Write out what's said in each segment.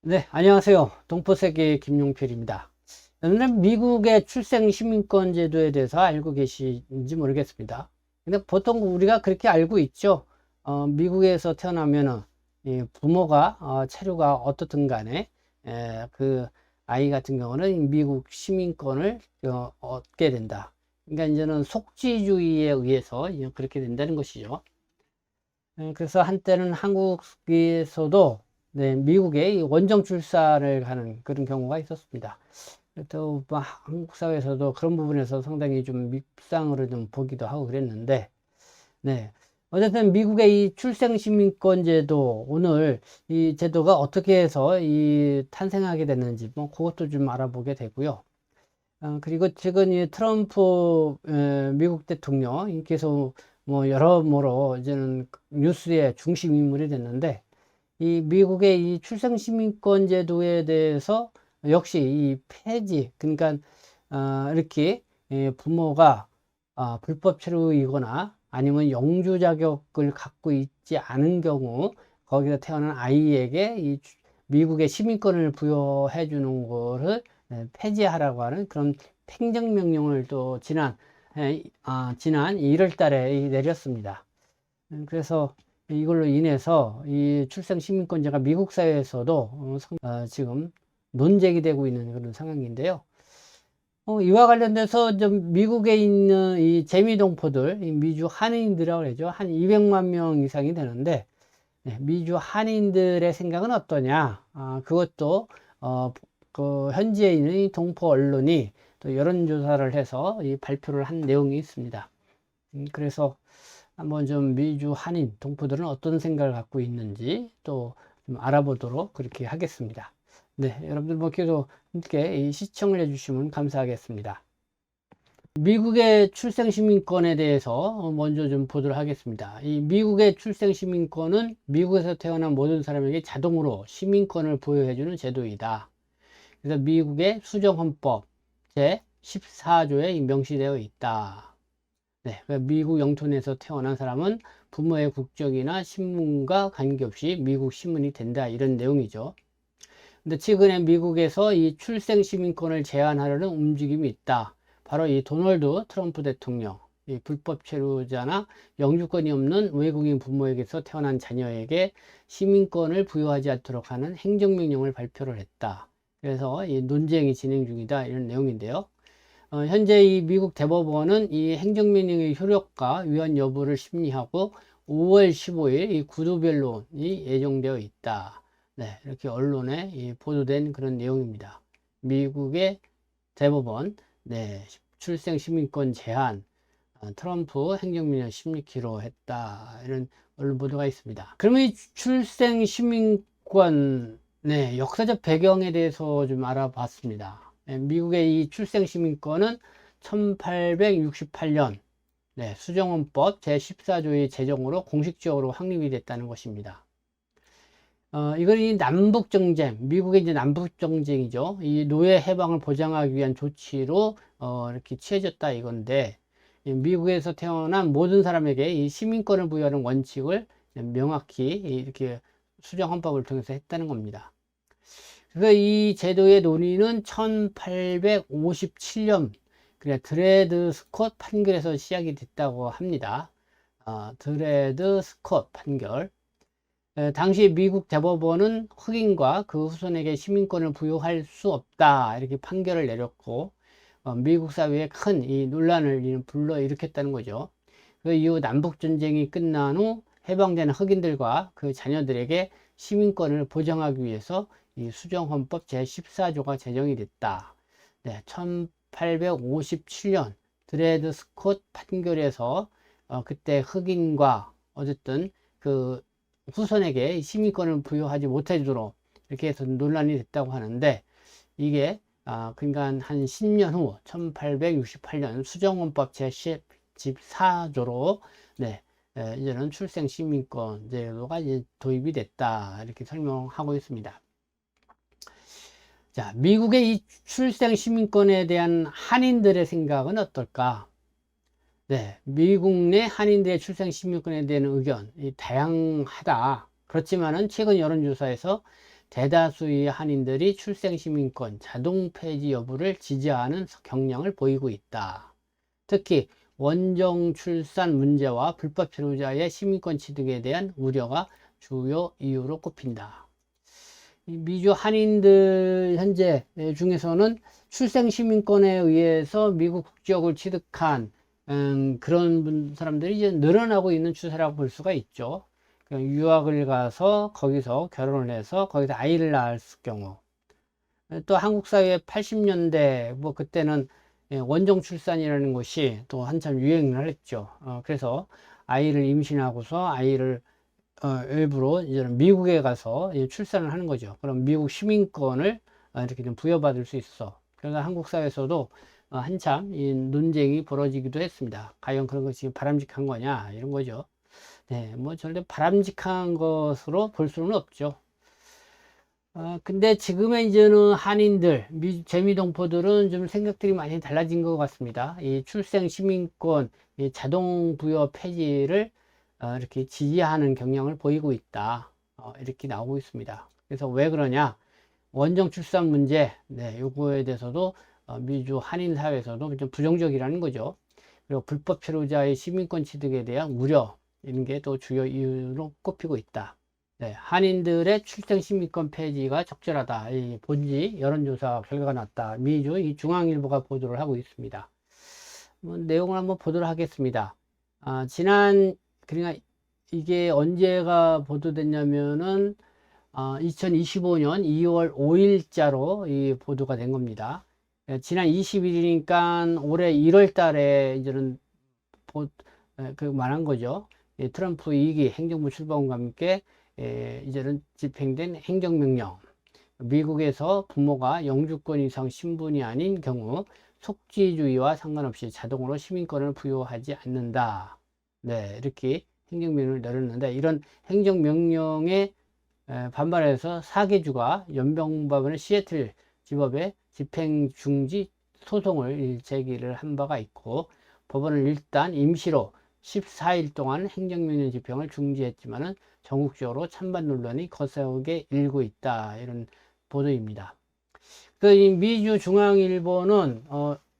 네, 안녕하세요. 동포세계 김용필입니다. 오늘 미국의 출생 시민권 제도에 대해서 알고 계신지 모르겠습니다. 근데 보통 우리가 그렇게 알고 있죠. 미국에서 태어나면은 이 부모가 체류가 어떻든 간에 그 아이 같은 경우는 미국 시민권을 얻게 된다. 그러니까 이제는 속지주의에 의해서 이제 그렇게 된다는 것이죠. 그래서 한때는 한국에서도 네, 미국에 이 원정 출산을 가는 그런 경우가 있었습니다. 또 한국 사회에서도 그런 부분에서 상당히 좀 밉상으로 좀 보기도 하고 그랬는데, 네. 어쨌든 미국의 이 출생시민권 제도, 오늘 이 제도가 어떻게 해서 이 탄생하게 됐는지, 뭐, 그것도 좀 알아보게 되고요. 그리고 최근 이 트럼프 미국 대통령께서 뭐 여러모로 이제는 뉴스의 중심 인물이 됐는데, 이 미국의 이 출생시민권 제도에 대해서 역시 이 폐지, 그러니까 이렇게 부모가 불법 체류이거나 아니면 영주 자격을 갖고 있지 않은 경우 거기서 태어난 아이에게 이 미국의 시민권을 부여해 주는 거를 폐지하라고 하는 그런 행정명령을 또 지난 1월 달에 내렸습니다. 그래서 이걸로 인해서 이 출생시민권자가 미국 사회에서도 지금 논쟁이 되고 있는 그런 상황인데요. 이와 관련돼서 좀 미국에 있는 이 재미동포들, 이 미주 한인들이라고 그러죠. 한 200만 명 이상이 되는데, 네, 미주 한인들의 생각은 어떠냐? 그것도, 그 현지에 있는 이 동포 언론이 또 여론조사를 해서 이 발표를 한 내용이 있습니다. 그래서 한번 좀 미주 한인 동포들은 어떤 생각을 갖고 있는지 또 좀 알아보도록 그렇게 하겠습니다. 네, 여러분들 뭐 계속 함께 시청을 해주시면 감사하겠습니다. 미국의 출생시민권에 대해서 먼저 좀 보도록 하겠습니다. 이 미국의 출생시민권은 미국에서 태어난 모든 사람에게 자동으로 시민권을 부여해주는 제도이다. 그래서 미국의 수정헌법 제14조에 명시되어 있다. 네, 미국 영토 내에서 태어난 사람은 부모의 국적이나 신분과 관계없이 미국 시민이 된다. 이런 내용이죠. 근데 최근에 미국에서 이 출생 시민권을 제한하려는 움직임이 있다. 바로 이 도널드 트럼프 대통령, 이 불법 체류자나 영주권이 없는 외국인 부모에게서 태어난 자녀에게 시민권을 부여하지 않도록 하는 행정명령을 발표를 했다. 그래서 이 논쟁이 진행 중이다. 이런 내용인데요. 현재 이 미국 대법원은 이 행정명령의 효력과 위헌 여부를 심리하고 5월 15일 이 구두변론이 예정되어 있다. 네, 이렇게 언론에 보도된 그런 내용입니다. 미국의 대법원, 네, 출생 시민권 제한, 트럼프 행정명령 심리키로 했다. 이런 언론 보도가 있습니다. 그러면 이 출생 시민권, 네, 역사적 배경에 대해서 좀 알아봤습니다. 미국의 이 출생시민권은 1868년 수정헌법 제14조의 제정으로 공식적으로 확립이 됐다는 것입니다. 이건 이 남북정쟁, 미국의 이제 남북정쟁이죠. 이 노예 해방을 보장하기 위한 조치로 이렇게 취해졌다 이건데, 미국에서 태어난 모든 사람에게 이 시민권을 부여하는 원칙을 명확히 이렇게 수정헌법을 통해서 했다는 겁니다. 그래서 이 제도의 논의는 1857년 드레드 스콧 판결에서 시작이 됐다고 합니다. 드레드 스콧 판결. 당시 미국 대법원은 흑인과 그 후손에게 시민권을 부여할 수 없다 이렇게 판결을 내렸고, 미국 사회에 큰 이 논란을 불러일으켰다는 거죠. 그 이후 남북전쟁이 끝난 후 해방된 흑인들과 그 자녀들에게 시민권을 보장하기 위해서 이 수정헌법 제14조가 제정이 됐다. 네, 1857년 드레드 스콧 판결에서 그때 흑인과 어쨌든 그 후손에게 시민권을 부여하지 못해주도록 이렇게 해서 논란이 됐다고 하는데, 이게 그러니까 한 10년 후 1868년 수정헌법 제14조로 네, 이제는 출생 시민권 제도가 이제 도입이 됐다 이렇게 설명하고 있습니다. 자, 미국의 이 출생 시민권에 대한 한인들의 생각은 어떨까? 네, 미국 내 한인들의 출생 시민권에 대한 의견이 다양하다. 그렇지만은 최근 여론조사에서 대다수의 한인들이 출생시민권 자동 폐지 여부를 지지하는 경향을 보이고 있다. 특히 원정 출산 문제와 불법 피로자의 시민권 취득에 대한 우려가 주요 이유로 꼽힌다. 미주 한인들 현재 중에서는 출생시민권에 의해서 미국 국적을 취득한 그런 사람들이 이제 늘어나고 있는 추세라고 볼 수가 있죠. 유학을 가서 거기서 결혼을 해서 거기서 아이를 낳을 경우, 또 한국 사회 80년대 뭐 그때는 원정 출산이라는 것이 또 한참 유행을 했죠. 그래서 아이를 임신하고서 아이를 일부러 이제 미국에 가서 출산을 하는 거죠. 그럼 미국 시민권을 이렇게 좀 부여받을 수 있어. 그래서 한국 사회에서도 한참 이 논쟁이 벌어지기도 했습니다. 과연 그런 것이 바람직한 거냐 이런 거죠. 네, 뭐 절대 바람직한 것으로 볼 수는 없죠. 근데 지금의 이제는 한인들, 재미동포들은 좀 생각들이 많이 달라진 것 같습니다. 이 출생 시민권, 이 자동 부여 폐지를 이렇게 지지하는 경향을 보이고 있다. 이렇게 나오고 있습니다. 그래서 왜 그러냐? 원정 출산 문제, 네, 요거에 대해서도 미주 한인 사회에서도 좀 부정적이라는 거죠. 그리고 불법 피로자의 시민권 취득에 대한 우려, 이런 게 또 주요 이유로 꼽히고 있다. 네, 한인들의 출생 시민권 폐지가 적절하다. 이 본지 여론조사 결과가 났다. 미주 이 중앙일보가 보도를 하고 있습니다. 내용을 한번 보도록 하겠습니다. 그러니까 이게 언제가 보도됐냐면은 2025년 2월 5일자로 이 보도가 된 겁니다. 지난 21일이니까 올해 1월 달에 이제는 말한 거죠. 트럼프 2기 행정부 출범과 함께 이제는 집행된 행정명령. 미국에서 부모가 영주권 이상 신분이 아닌 경우 속지주의와 상관없이 자동으로 시민권을 부여하지 않는다. 네, 이렇게 행정명령을 내렸는데 이런 행정명령에 반발해서 사계주가 연방법원의 시애틀 지법에 집행중지 소송을 제기를 한 바가 있고 법원은 일단 임시로 14일 동안 행정명령 집행을 중지했지만은 전국적으로 찬반 논란이 거세게 일고 있다. 이런 보도입니다. 미주 중앙일보는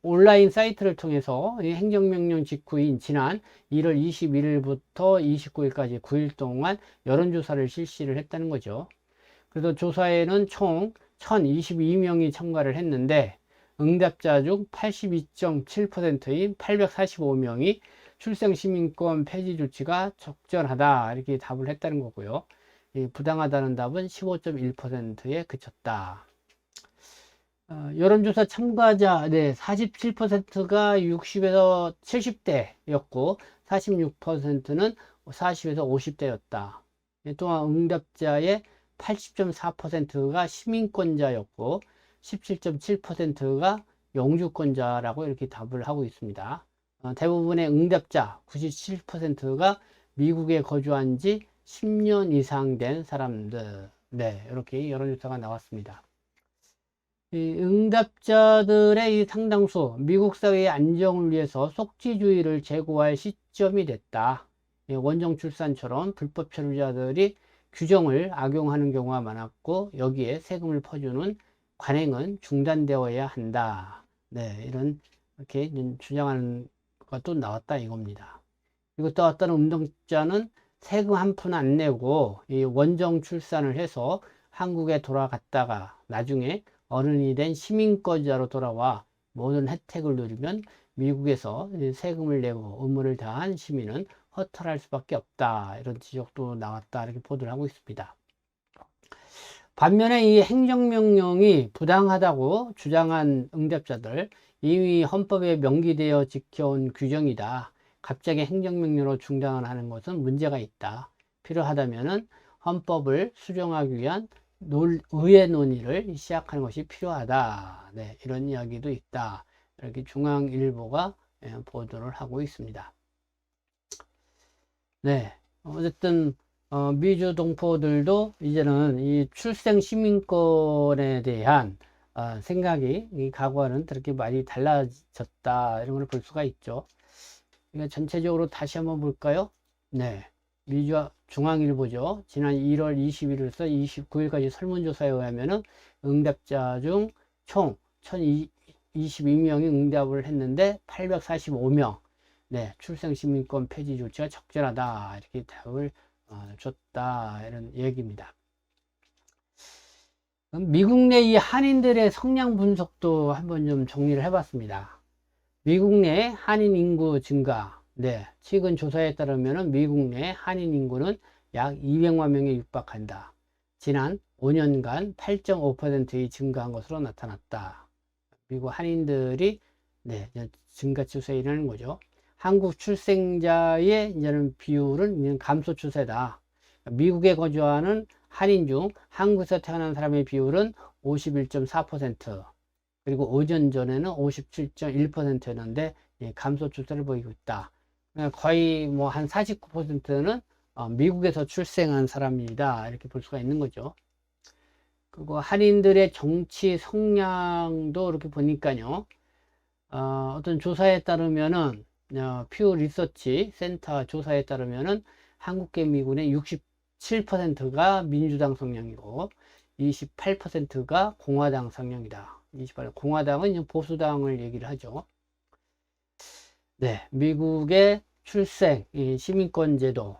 온라인 사이트를 통해서 행정명령 직후인 지난 1월 21일부터 29일까지 9일 동안 여론조사를 실시를 했다는 거죠. 그래서 조사에는 총 1022명이 참가를 했는데 응답자 중 82.7%인 845명이 출생시민권 폐지 조치가 적절하다 이렇게 답을 했다는 거고요. 부당하다는 답은 15.1%에 그쳤다. 여론조사 참가자 47%가 60에서 70대였고 46%는 40에서 50대였다. 또한 응답자의 80.4%가 시민권자였고 17.7%가 영주권자라고 이렇게 답을 하고 있습니다. 대부분의 응답자 97%가 미국에 거주한 지 10년 이상 된 사람들. 네, 이렇게 여론조사가 나왔습니다. 이 응답자들의 이 상당수 미국 사회의 안정을 위해서 속지주의를 제고할 시점이 됐다. 원정 출산처럼 불법 체류자들이 규정을 악용하는 경우가 많았고 여기에 세금을 퍼주는 관행은 중단되어야 한다. 네, 이렇게 주장하는 것도 나왔다 이겁니다. 그리고 또 어떤 운동자는 세금 한 푼 안 내고 이 원정 출산을 해서 한국에 돌아갔다가 나중에 어른이 된 시민권자로 돌아와 모든 혜택을 누리면 미국에서 세금을 내고 의무를 다한 시민은 허탈할 수밖에 없다. 이런 지적도 나왔다. 이렇게 보도를 하고 있습니다. 반면에 이 행정명령이 부당하다고 주장한 응답자들, 이미 헌법에 명기되어 지켜온 규정이다. 갑자기 행정명령으로 중단을 하는 것은 문제가 있다. 필요하다면 헌법을 수정하기 위한 의회 논의를 시작하는 것이 필요하다. 네, 이런 이야기도 있다. 이렇게 중앙일보가 보도를 하고 있습니다. 네, 어쨌든 미주 동포들도 이제는 이 출생 시민권에 대한 생각이 이 과거와는 그렇게 많이 달라졌다 이런 걸 볼 수가 있죠. 그러니까 전체적으로 다시 한번 볼까요? 네, 미주 중앙일보죠. 지난 1월 21일에서 29일까지 설문조사에 의하면은 응답자 중 총 1022명이 응답을 했는데 845명. 네, 출생시민권 폐지 조치가 적절하다. 이렇게 답을 줬다. 이런 얘기입니다. 미국 내 이 한인들의 성량 분석도 한번 좀 정리를 해봤습니다. 미국 내 한인 인구 증가. 네, 최근 조사에 따르면 미국 내 한인 인구는 약 200만 명에 육박한다. 지난 5년간 8.5%의 증가한 것으로 나타났다. 미국 한인들이 네, 증가 추세에 일어나는 거죠. 한국 출생자의 이제는 비율은 이제는 감소 추세다. 미국에 거주하는 한인 중 한국에서 태어난 사람의 비율은 51.4%, 그리고 5년 전에는 57.1%였는데 감소 추세를 보이고 있다. 거의 뭐 한 49%는 미국에서 출생한 사람이다. 이렇게 볼 수가 있는 거죠. 그리고 한인들의 정치 성향도 이렇게 보니까요. 어떤 조사에 따르면은 퓨 리서치 센터 조사에 따르면은 한국계 미군의 67%가 민주당 성향이고 28%가 공화당 성향이다. 28%. 공화당은 보수당을 얘기를 하죠. 네, 미국의 출생, 시민권 제도,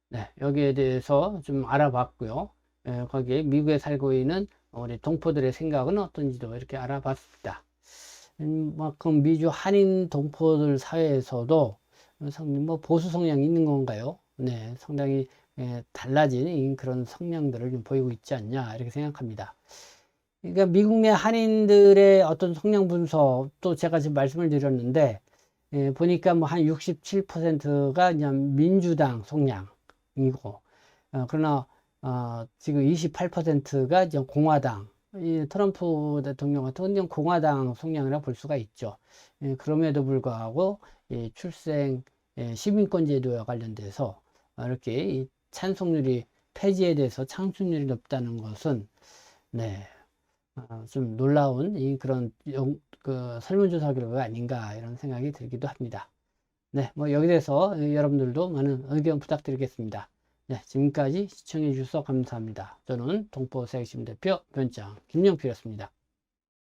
네, 여기에 대해서 좀 알아봤고요. 거기에 미국에 살고 있는 우리 동포들의 생각은 어떤지도 이렇게 알아봤습니다. 만큼 미주 한인 동포들 사회에서도 상당히 뭐 보수 성향이 있는 건가요? 네, 상당히 달라진 그런 성향들을 좀 보이고 있지 않냐 이렇게 생각합니다. 그러니까 미국 내 한인들의 어떤 성향 분석 또 제가 지금 말씀을 드렸는데 보니까 뭐 한 67%가 그냥 민주당 성향이고 그러나 지금 28%가 이제 공화당, 이 트럼프 대통령 같은 경우는 공화당 성향이라 볼 수가 있죠. 그럼에도 불구하고 출생 시민권 제도와 관련돼서 이렇게 찬성률이 폐지에 대해서 창출률이 높다는 것은 네, 좀 놀라운 그런 그 설문조사 결과가 아닌가 이런 생각이 들기도 합니다. 네, 뭐 여기 대해서 여러분들도 많은 의견 부탁드리겠습니다. 네, 지금까지 시청해 주셔서 감사합니다. 저는 동포세계신 대표 변장 김영필이었습니다.